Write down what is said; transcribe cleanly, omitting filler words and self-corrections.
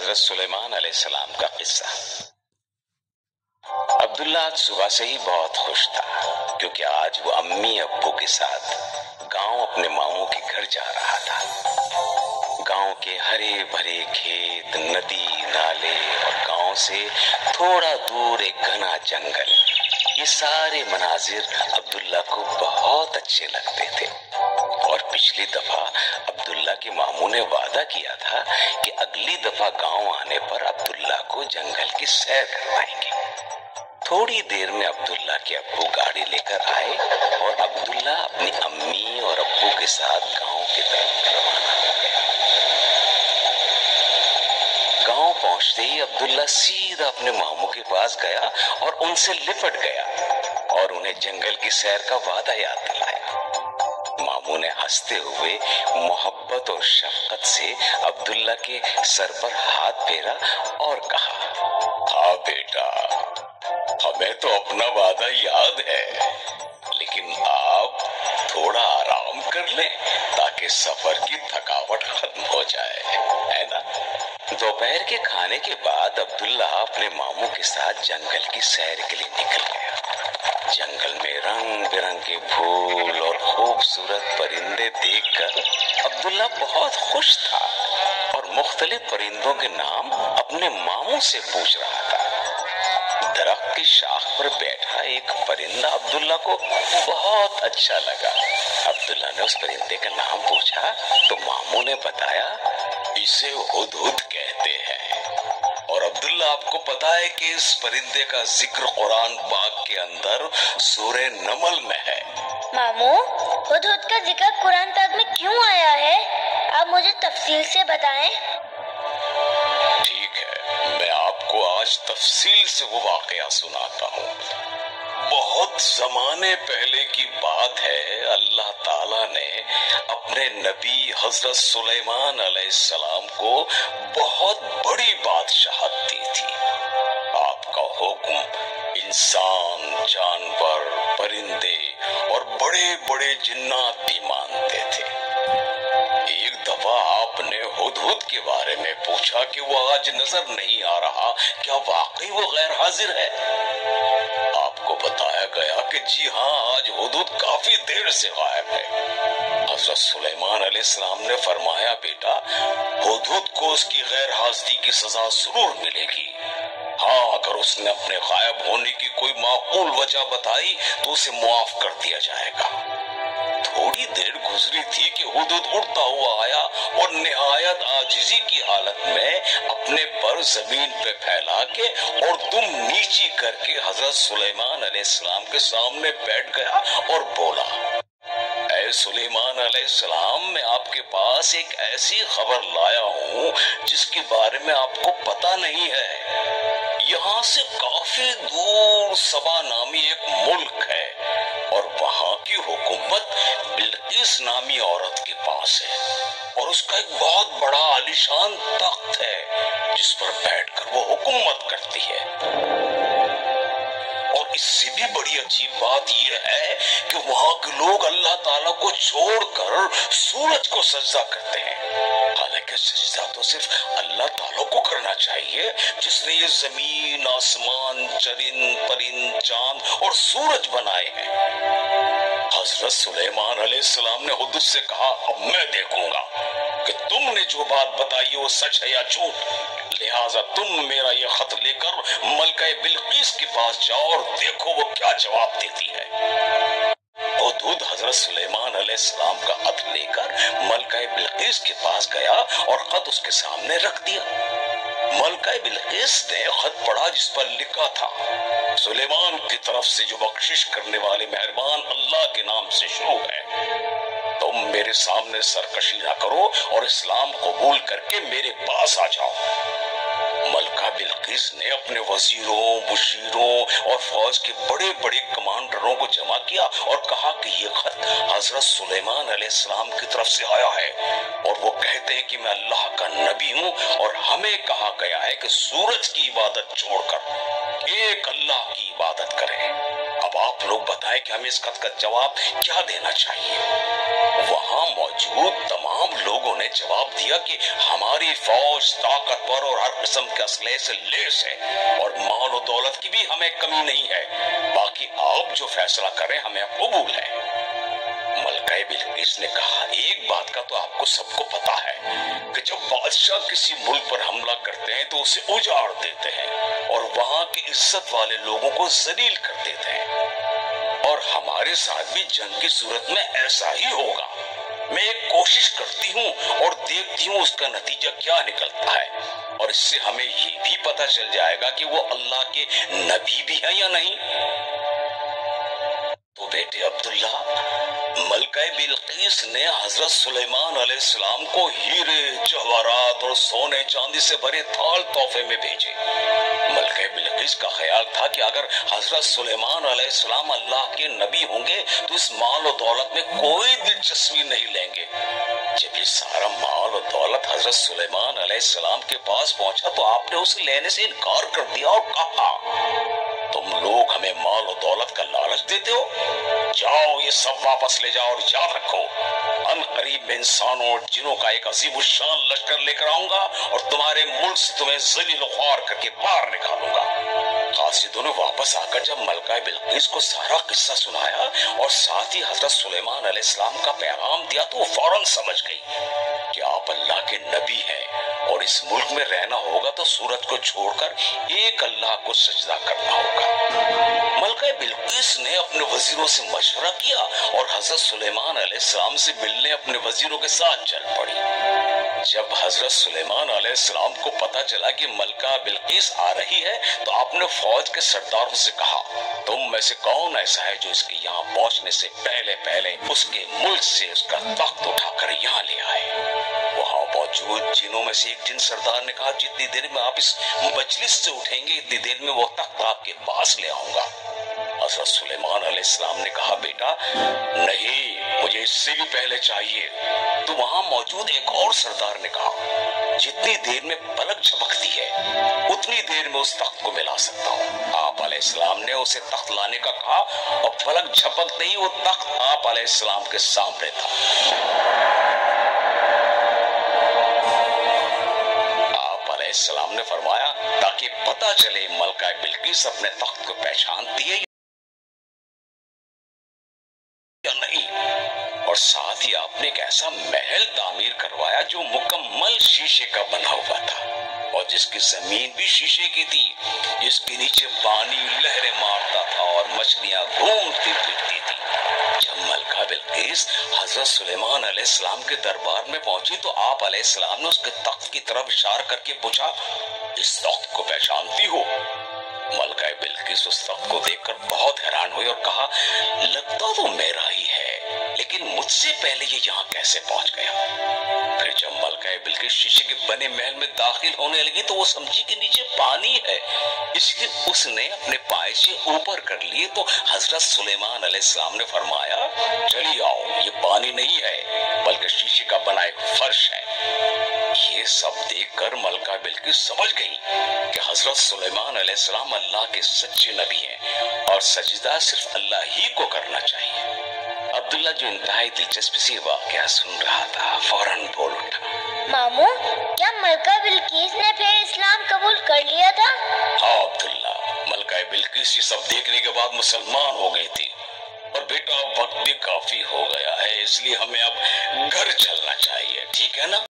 حضرت سلیمان علیہ السلام کا قصہ۔ عبداللہ آج صبح سے ہی بہت خوش تھا کیونکہ آج وہ امی ابو کے ساتھ گاؤں اپنے ماموں کے گھر جا رہا تھا۔ گاؤں کے ہرے بھرے کھیت، ندی، نالے اور گاؤں سے تھوڑا دور ایک گھنا جنگل، یہ سارے مناظر عبداللہ کو بہت اچھے لگتے تھے۔ اور پچھلی دفعہ عبداللہ کے ماموں نے وعدہ کیا تھا کہ اگلی دفعہ گاؤں آنے پر عبداللہ کو جنگل کی سیر کروائیں گے۔ تھوڑی دیر میں عبداللہ کے ابو گاڑی لے کر آئے اور عبداللہ اپنی امی اور ابو کے ساتھ گاؤں کی طرف روانہ ہو گیا۔ گاؤں پہنچتے ہی عبداللہ سیدھا اپنے ماموں کے پاس گیا اور ان سے لپٹ گیا اور انہیں جنگل کی سیر کا وعدہ یاد دلایا۔ ماموں نے ہنستے ہوئے محبت اور شفقت سے عبداللہ کے سر پر ہاتھ پھیرا اور کہا، ہاں بیٹا، ہمیں تو اپنا وعدہ یاد ہے، لیکن آپ تھوڑا آرام کر لیں تاکہ سفر کی تھکاوٹ ختم ہو جائے، ہے نا؟ دوپہر کے کھانے کے بعد عبداللہ اپنے ماموں کے ساتھ جنگل کی سیر کے لیے نکل گیا۔ جنگل میں رنگ برنگے پھول اور خوبصورت پرندے دیکھ کر عبداللہ بہت خوش تھا اور مختلف پرندوں کے نام اپنے ماموں سے پوچھ رہا تھا۔ درخت کی شاخ پر بیٹھا ایک پرندہ عبداللہ کو بہت اچھا لگا۔ عبداللہ نے اس پرندے کا نام پوچھا تو ماموں نے بتایا، اسے ہدہد کہتے ہیں، اور عبداللہ آپ کو پتا ہے کہ اس پرندے کا ذکر قرآن پاک کے اندر سورہ نمل میں ہے۔ ماموں، ہدہد کا ذکر قرآن پاک میں کیوں آیا ہے؟ آپ مجھے تفصیل سے بتائیں۔ ٹھیک ہے، میں آپ کو آج تفصیل سے وہ واقعہ سناتا ہوں۔ بہت زمانے پہلے کی بات ہے، اللہ تعالیٰ نے اپنے نبی حضرت سلیمان علیہ السلام کو بہت بڑی بادشاہت دی تھی۔ آپ کا حکم انسان، جانور، پرندے اور بڑے بڑے جنات بھی مانتے تھے۔ ایک دفعہ آپ نے ہدہد کے بارے میں پوچھا کہ وہ آج نظر نہیں آ رہا، کیا واقعی وہ غیر حاضر ہے؟ آپ کو بتایا گیا کہ جی ہاں، آج ہدہد کافی دیر سے غائب ہے۔ حضرت سلیمان علیہ السلام نے فرمایا، بیٹا، ہدہد کو اس کی غیر حاضری کی سزا ضرور ملے گی۔ ہاں، اگر اس نے اپنے غائب ہونے کی کوئی معقول وجہ بتائی تو اسے معاف کر دیا جائے گا۔ تھوڑی دیر گزری تھی کہ ہدہد اڑتا ہوا آیا اور نہایت عاجزی کی حالت میں اپنے پر زمین پہ پھیلا کے اور دم نیچی کر کے حضرت سلیمان علیہ السلام کے سامنے بیٹھ گیا اور بولا، اے سلیمان علیہ السلام، میں آپ کے پاس ایک ایسی خبر لایا ہوں جس کے بارے میں آپ کو پتہ نہیں ہے۔ یہاں سے کافی دور سبا نامی ایک ملک ہے اور وہاں کی حکومت بلقیس نامی عورت کے پاس ہے، اور اس کا ایک بہت بڑا عالیشان تخت ہے جس پر بیٹھ کر وہ حکومت کرتی ہے۔ اور اس سے بھی بڑی عجیب بات یہ ہے کہ وہاں کے لوگ اللہ تعالیٰ کو چھوڑ کر سورج کو سجدہ کرتے ہیں، حالانکہ سجدہ تو صرف اللہ تعالیٰ کو کرنا چاہیے جس نے یہ زمین، آسمان، چرند پرند، چاند اور سورج بنائے ہیں۔ حضرت سلیمان علیہ السلام نے ہدہد سے کہا، اب میں دیکھوں گا کہ تم نے جو بات بتائی وہ سچ ہے یا جھوٹ، لہٰذا تم میرا یہ خط لے کر ملکہ بلقیس کے پاس جاؤ اور دیکھو وہ کیا جواب دیتی ہے۔ ہدہد حضرت سلیمان علیہ السلام کا خط لے کر ملکہ بلقیس کے پاس گیا اور خط اس کے سامنے رکھ دیا۔ ملکہ بلقیس نے خط پڑھا جس پر لکھا تھا، سلیمان کی طرف سے جو بخشش کرنے والے مہربان اللہ کے نام سے شروع ہے، تم میرے سامنے سرکشی نہ کرو اور اسلام قبول کر کے میرے پاس آ جاؤ۔ ملکہ بلقیس نے اپنے وزیروں، مشیروں اور فوج کے بڑے بڑے کمانڈروں کو جمع کیا اور کہا کہ یہ خط حضرت سلیمان علیہ السلام کی طرف سے آیا ہے اور وہ کہتے ہیں کہ میں اللہ کا نبی ہوں اور ہمیں کہا گیا ہے کہ سورج کی عبادت چھوڑ کر ایک اللہ کی عبادت کریں۔ अब आप लोग बताएं कि हमें इस खत का जवाब क्या देना चाहिए। वहां मौजूद तमाम लोगों ने जवाब दिया कि हमारी फौज ताकतवर और हर किस्म के असलहे से लैस है और माल और दौलत की भी हमें कमी नहीं है। बाकी आप जो फैसला करें हमें कबूल है। मलकाए बिलकिस ने कहा, एक बात का तो आपको सबको पता है कि जब बादशाह किसी मुल्क पर हमला करते हैं तो उसे उजाड़ देते हैं और वहां के इज्जत वाले लोगों को जलील कर देते हैं, और हमारे साथ भी जंग की सूरत में ऐसा ही होगा। मैं एक कोशिश करती हूँ और देखती हूँ उसका नतीजा क्या निकलता है, और इससे हमें ये भी पता चल जाएगा कि वो अल्लाह के नबी भी हैं या नहीं। तो बेटे अब्दुल्ला, मलकाए बिलकीस ने हजरत सुलेमान अलैहिस्सलाम को हीरे जवाहरात और सोने चांदी से भरे थाल तोहफे में भेजे। मलकाए बिलकीस का ख्याल था कि अगर हजरत सुलेमान अलैहिस्सलाम अल्लाह के नबी होंगे तो इस माल और दौलत में कोई दिलचस्पी नहीं लेंगे। जब ये सारा माल और दौलत हजरत सुलेमान अलैहिस्सलाम के पास पहुंचा तो आपने उसे लेने से इनकार कर दिया और कहा, तुम लोग हमें माल और दौलत का लालच देते हो, जाओ ये सब वापस ले जाओ और याद रखो अनकरीब में इंसानों और जिनों का एक अजीम शान लश्कर लेकर आऊंगा और तुम्हारे मुल्क से तुम्हें जलील ख्वार करके बाहर निकालूंगा। कासिदों ने वापस आकर जब मलकाए बिलकीस को सारा किस्सा सुनाया और साथ ही हजरत सुलेमान अलैहिस्सलाम का पैगाम दिया तो वो फौरन समझ गई कि आप अल्लाह के नबी हैं और इस मुल्क में रहना होगा तो सूरज को छोड़कर एक अल्लाह को सजदा करना होगा। मलकाए बिलकीस ने अपने वजीरों से मशवरा किया और हजरत सुलेमान अलैहिस्सलाम से मिलने अपने वजीरों के साथ चल पड़ी। जब हजरत सुलेमान अलैहिस्सलाम को पता चला कि मलका बिलकीस आ रही है तो आपने फौज के सरदारों से कहा, तुम में से कौन ऐसा है जो इसके यहाँ पहुँचने से पहले पहले उसके मुल्क से उसका तख्त उठाकर यहाँ ले आए। वहाँ मौजूद जिनों में से एक जिन सरदार ने कहा, जितनी देर में आप इस मजलिस से उठेंगे इतनी देर में वो तख्त आपके पास ले आऊंगा। हजरत सुलेमान अलैहिस्सलाम ने कहा, बेटा नहीं, मुझे इससे भी पहले चाहिए। तो वहां मौजूद एक और सरदार ने कहा, जितनी देर में पलक झपकती है उतनी देर में उस तख्त को मिला सकता हूँ। आप अलैहिस्सलाम ने उसे तख्त लाने का कहा और पलक झपकते ही वो तख्त आप अलैहिस्सलाम के सामने था। आप अलैहिस्सलाम ने फरमाया, ताकि पता चले मलकाए बिलकीस अपने तख्त को पहचानती है या नहीं, और साथ ही आपने एक ऐसा महल तामीर करवाया जो मुकम्मल शीशे का बना हुआ था और जिसकी जमीन भी शीशे की थी, जिसके नीचे पानी लहरें मारता था और मछलियां घूमती फिरती थी। जब मलका बिलकीस हजरत सुलेमान अलैहिस्सलाम के दरबार में पहुंची तो आप अलैहिस्सलाम ने उसके तख्त की तरफ इशारा करके पूछा, इस तख्त को पहचानती हो? मलका बिलकीस उस तख्त को देखकर बहुत हैरान हुई और कहा, लगता तो मेरा ही है, लेकिन मुझसे पहले ये यहाँ कैसे पहुंच गया? फिर जब मलका बिलकीस शीशे के बने महल में दाखिल होने लगी तो वो समझी कि नीचे पानी है, इसलिए उसने अपने पाए से ऊपर कर लिए तो हजरत सुलेमान अलैहिस्सलाम ने फरमाया, चली आओ, ये पानी नहीं है बल्कि शीशे का बना एक फर्श है। ये सब देखकर मलका बिलकीस समझ गई कि हजरत सुलेमान अलैहिस्सलाम अल्लाह के सच्चे नबी हैं और सजदा सिर्फ अल्लाह ही को करना चाहिए। अब्दुल्ला जो इंतहाई दिलचस्पी से वाक़या सुन रहा था फौरन बोल उठा, मामू, क्या मलका बिलकीस ने फिर इस्लाम कबूल कर लिया था? हाँ अब्दुल्ला, मलका बिलकीस ये सब देखने के बाद मुसलमान हो गई थी। और बेटा वक्त भी काफी हो गया है, इसलिए हमें अब घर चलना चाहिए, ठीक है ना?